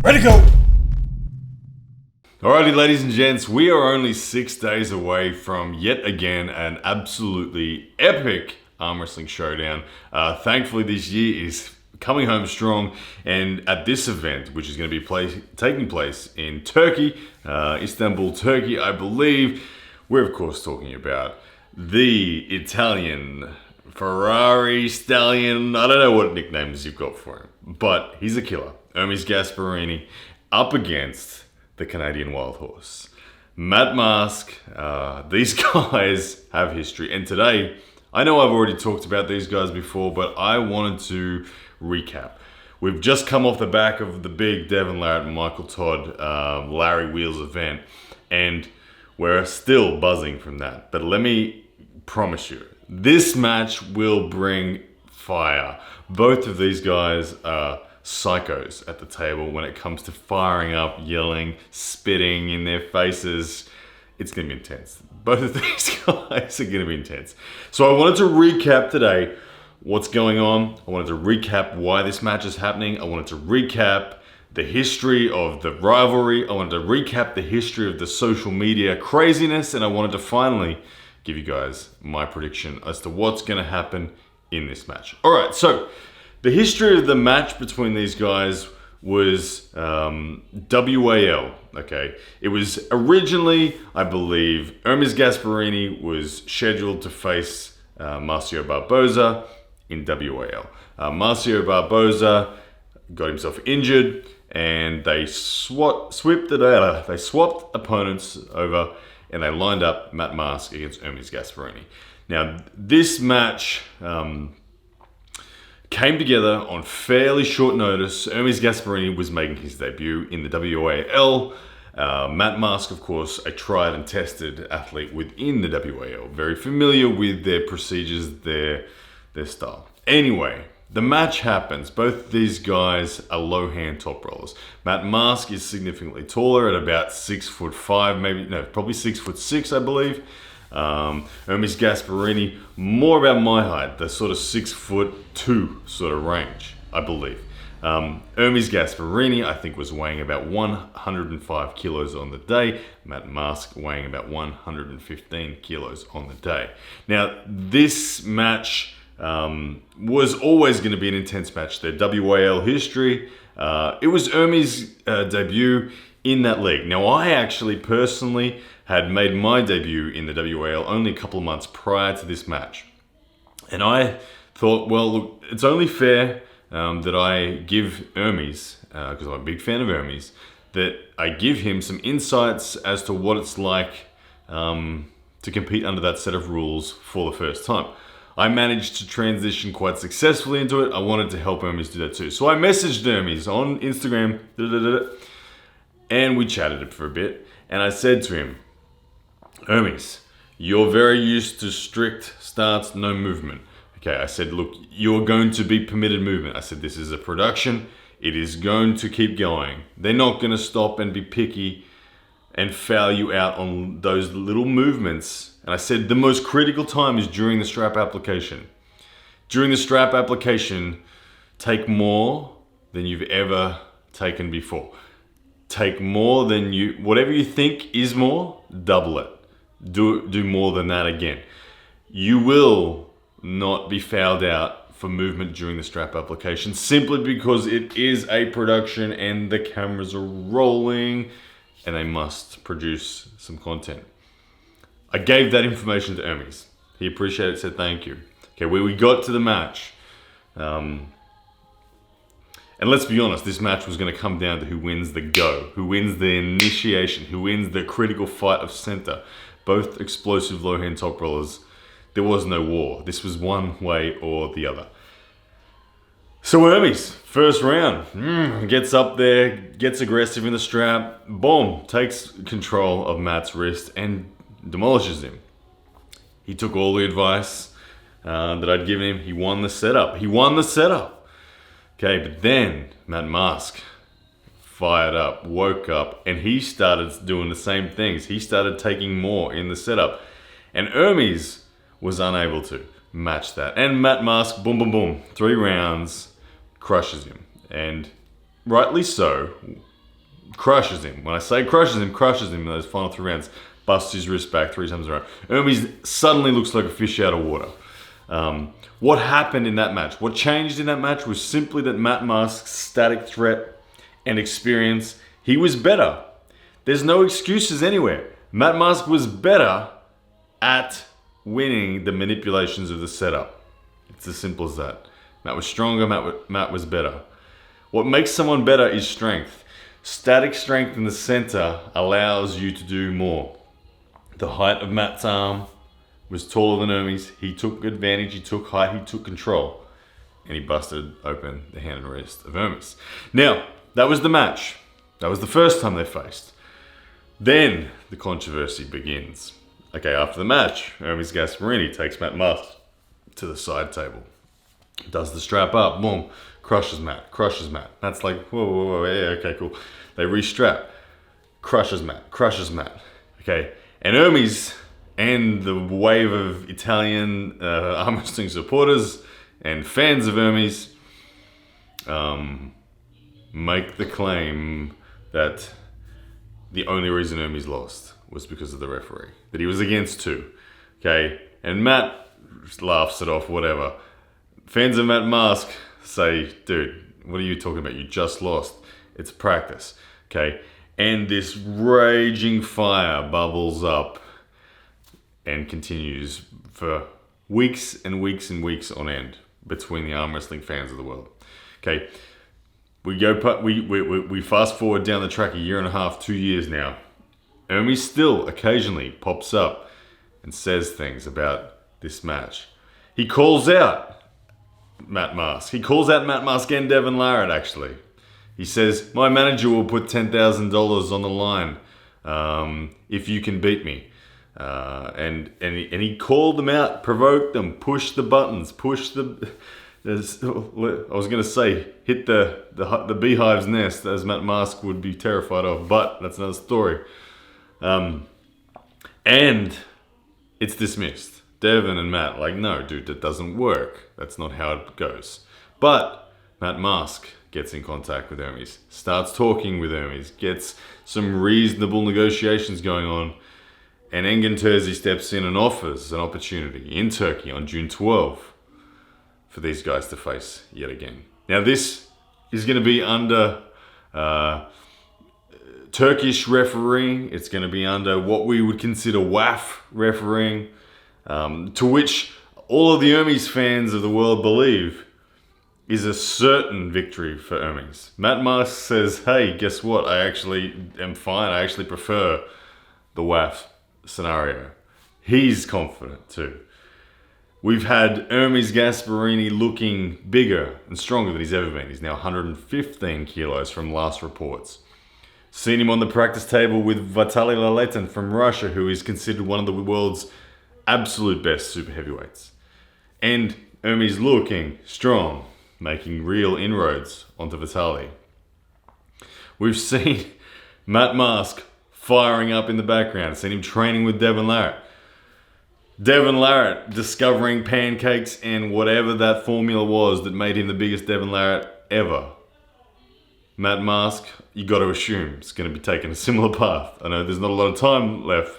Ready to go! Alrighty, ladies and gents, we are only 6 days away from yet again an absolutely epic arm wrestling showdown. Thankfully, this year is coming home strong, and at this event, which is going to be taking place in Turkey, Istanbul, Turkey, I believe, we're of course talking about the Italian Ferrari Stallion. I don't know what nicknames you've got for him, but he's a killer. Ermes Gasparini up against the Canadian Wild Horse, Matt Mask. These guys have history, and today, I know I've already talked about these guys before, but I wanted to recap. We've just come off the back of the big Devin Larratt and Michael Todd Larry Wheels event, and we're still buzzing from that. But let me promise you, this match will bring fire. Both of these guys are psychos at the table when it comes to firing up, yelling, spitting in their faces. It's going to be intense. Both of these guys are going to be intense. So I wanted to recap today what's going on. I wanted to recap why this match is happening. I wanted to recap the history of the rivalry. I wanted to recap the history of the social media craziness. And I wanted to finally give you guys my prediction as to what's going to happen in this match. All right, so the history of the match between these guys was WAL, okay? It was originally, I believe, Ermes Gasparini was scheduled to face Marcio Barboza in WAL. Marcio Barboza got himself injured, and they swapped opponents over, and they lined up Matt Mask against Ermes Gasparini. Now, this match came together on fairly short notice. Ermes Gasparini was making his debut in the WAL. Matt Mask, of course, a tried and tested athlete within the WAL, very familiar with their procedures, their style. Anyway, the match happens. Both these guys are low hand top rollers. Matt Mask is significantly taller at about 6'5", probably 6'6", I believe. Ermes Gasparini, more about my height, the sort of 6'2" sort of range, I believe. Ermes Gasparini, I think, was weighing about 105 kilos on the day. Matt Mask weighing about 115 kilos on the day. Now, this match was always going to be an intense match. Their WAL history, it was Ermes' debut in that league. Now, I actually personally had made my debut in the WAL only a couple of months prior to this match. And I thought, well, look, it's only fair that I give Ermes, because I'm a big fan of Ermes, that I give him some insights as to what it's like to compete under that set of rules for the first time. I managed to transition quite successfully into it. I wanted to help Ermes do that too. So I messaged Ermes on Instagram, and we chatted for a bit. And I said to him, Ermes, you're very used to strict starts, no movement. Okay, I said, look, you're going to be permitted movement. I said, this is a production. It is going to keep going. They're not going to stop and be picky and foul you out on those little movements. And I said, the most critical time is during the strap application. During the strap application, take more than you've ever taken before. Take more than whatever you think is more, double it. Do more than that again. You will not be fouled out for movement during the strap application simply because it is a production and the cameras are rolling and they must produce some content. I gave that information to Ermes. He appreciated it, said thank you. Okay, where we got to the match, and let's be honest, this match was going to come down to who wins the go, who wins the initiation, who wins the critical fight of center. Both explosive low hand top rollers. There was no war. This was one way or the other. So Ermes, first round, gets up there, gets aggressive in the strap, boom, takes control of Matt's wrist and demolishes him. He took all the advice that I'd given him. He won the setup. Okay, but then Matt Mask fired up, woke up, and he started doing the same things. He started taking more in the setup. And Ermes was unable to match that. And Matt Mask, boom, 3 rounds, crushes him. And rightly so. crushes him. When I say crushes him in those final 3 rounds. Busts his wrist back 3 times around. Ermes suddenly looks like a fish out of water. What happened in that match? What changed in that match was simply that Matt Mask's static threat and experience, he was better. There's no excuses anywhere. Matt Mask was better at winning the manipulations of the setup. It's as simple as that. Matt was stronger, Matt was better. What makes someone better is strength. Static strength in the center allows you to do more. The height of Matt's arm was taller than Ermes. He took advantage, he took height, he took control. And he busted open the hand and wrist of Ermes. Now, that was the match. That was the first time they faced. Then the controversy begins. Okay, after the match, Ermes Gasparini takes Matt Mask to the side table. Does the strap up, boom, crushes Matt. Matt's like, whoa, yeah, okay, cool. They restrap, crushes Matt. Okay, and Ermes and the wave of Italian arm wrestling supporters and fans of Ermes make the claim that the only reason Ermes lost was because of the referee. That he was against 2. Okay, and Matt laughs it off, whatever. Fans of Matt Mask say, dude, what are you talking about? You just lost. It's practice. Okay, and this raging fire bubbles up and continues for weeks and weeks and weeks on end between the arm wrestling fans of the world. Okay, we fast forward down the track 1.5 years, 2 years now. Ermes still occasionally pops up and says things about this match. He calls out Matt Mask. He calls out Matt Mask and Devin Larratt, actually. He says, my manager will put $10,000 on the line if you can beat me. And he called them out, provoked them, pushed the buttons, I was going to say, hit the beehive's nest, as Matt Mask would be terrified of, but that's another story. And it's dismissed. Devin and Matt, like, no, dude, that doesn't work. That's not how it goes. But Matt Mask gets in contact with Ermes, starts talking with Ermes, gets some reasonable negotiations going on, and Engin Terzi steps in and offers an opportunity in Turkey on June 12th for these guys to face yet again. Now, this is going to be under Turkish refereeing. It's going to be under what we would consider WAF refereeing, to which all of the Ermes fans of the world believe is a certain victory for Ermes. Matt Mask says, hey, guess what? I actually am fine. I actually prefer the WAF scenario. He's confident too. We've had Ermes Gasparini looking bigger and stronger than he's ever been. He's now 115 kilos from last reports. Seen him on the practice table with Vitaly Laletin from Russia, who is considered one of the world's absolute best super heavyweights. And Ermes looking strong, making real inroads onto Vitaly. We've seen Matt Mask firing up in the background. Seen him training with Devin Larratt. Devin Larratt discovering pancakes and whatever that formula was that made him the biggest Devin Larratt ever. Matt Mask, you got to assume, is going to be taking a similar path. I know there's not a lot of time left,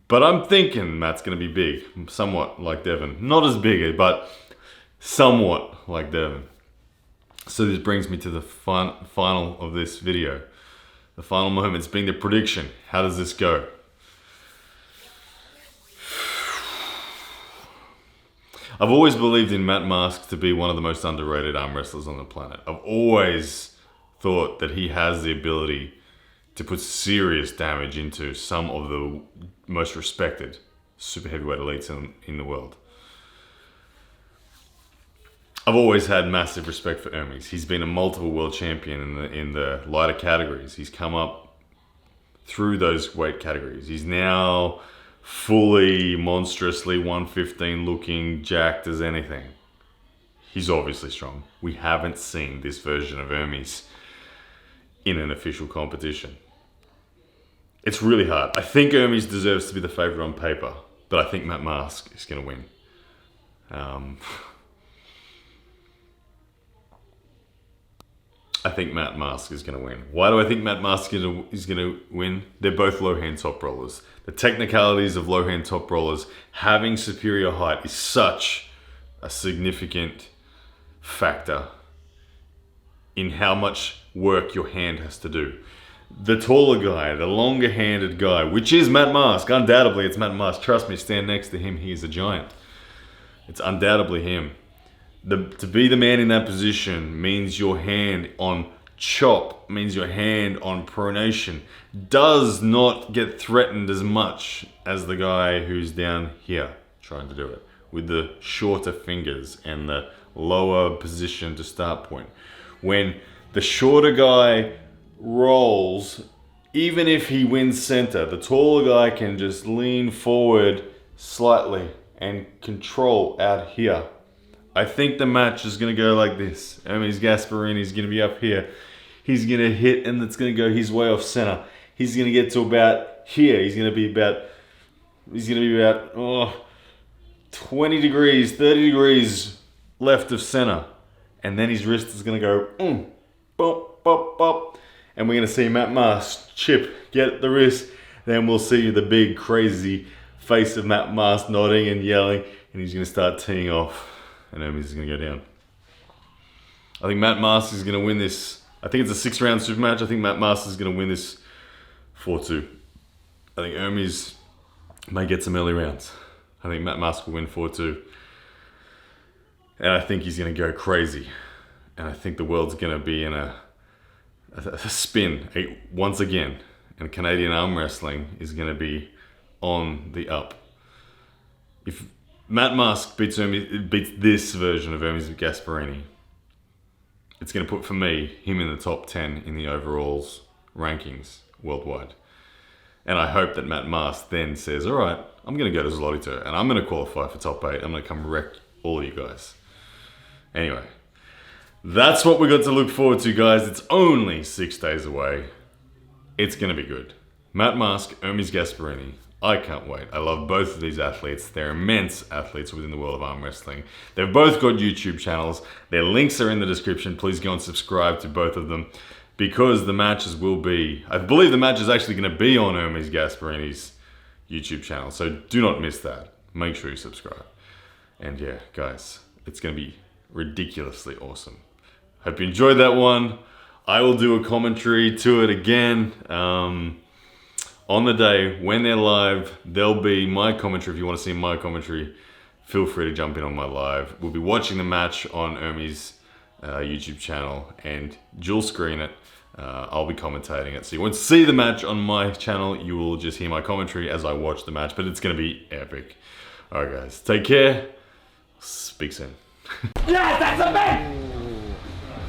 but I'm thinking Matt's going to be big, somewhat like Devin. Not as big, but somewhat like Devin. So this brings me to the final of this video. The final moments being the prediction. How does this go? I've always believed in Matt Mask to be one of the most underrated arm wrestlers on the planet. I've always thought that he has the ability to put serious damage into some of the most respected super heavyweight elites in the world. I've always had massive respect for Ermes. He's been a multiple world champion in the lighter categories. He's come up through those weight categories. He's now fully, monstrously 115 looking, jacked as anything. He's obviously strong. We haven't seen this version of Ermes in an official competition. It's really hard. I think Ermes deserves to be the favorite on paper, but I think Matt Mask is going to win. I think Matt Mask is going to win. Why do I think Matt Mask is going to win? They're both low hand top rollers. The technicalities of low hand top rollers, having superior height is such a significant factor in how much work your hand has to do. The taller guy, the longer handed guy, which is Matt Mask, undoubtedly it's Matt Mask. Trust me, stand next to him, he is a giant. It's undoubtedly him. To be the man in that position means your hand on chop, means your hand on pronation does not get threatened as much as the guy who's down here trying to do it with the shorter fingers and the lower position to start point. When the shorter guy rolls, even if he wins center, the taller guy can just lean forward slightly and control out here. I think the match is going to go like this. Ermes Gasparini is going to be up here. He's going to hit and it's going to go his way off center. He's going to get to about here. He's going to be about 20 degrees, 30 degrees left of center. And then his wrist is going to go bop, bop, bop. And we're going to see Matt Mask chip, get the wrist. Then we'll see the big crazy face of Matt Mask nodding and yelling. And he's going to start teeing off. And Ermes is going to go down. I think Matt Mask is going to win this. I think it's a 6-round super match. I think Matt Mask is going to win this 4-2. I think Ermes may get some early rounds. I think Matt Mask will win 4-2. And I think he's going to go crazy. And I think the world's going to be in a spin once again. And Canadian arm wrestling is going to be on the up. If Matt Mask beats this version of Ermes Gasparini, it's going to put, for me, him in the top 10 in the overalls rankings worldwide. And I hope that Matt Mask then says, all right, I'm going to go to Zlotito and I'm going to qualify for top 8. I'm going to come wreck all of you guys. Anyway, that's what we got to look forward to, guys. It's only 6 days away. It's going to be good. Matt Mask, Ermes Gasparini. I can't wait. I love both of these athletes. They're immense athletes within the world of arm wrestling. They've both got YouTube channels. Their links are in the description. Please go and subscribe to both of them because the matches will be... I believe the match is actually going to be on Ermes Gasparini's YouTube channel. So do not miss that. Make sure you subscribe. And yeah, guys, it's going to be ridiculously awesome. Hope you enjoyed that one. I will do a commentary to it again. On the day when they're live, there'll be my commentary. If you want to see my commentary, feel free to jump in on my live. We'll be watching the match on Ermes' YouTube channel and dual screen it. I'll be commentating it. So you won't see the match on my channel. You will just hear my commentary as I watch the match, but it's going to be epic. All right, guys, take care. Speak soon. Yes, that's a man!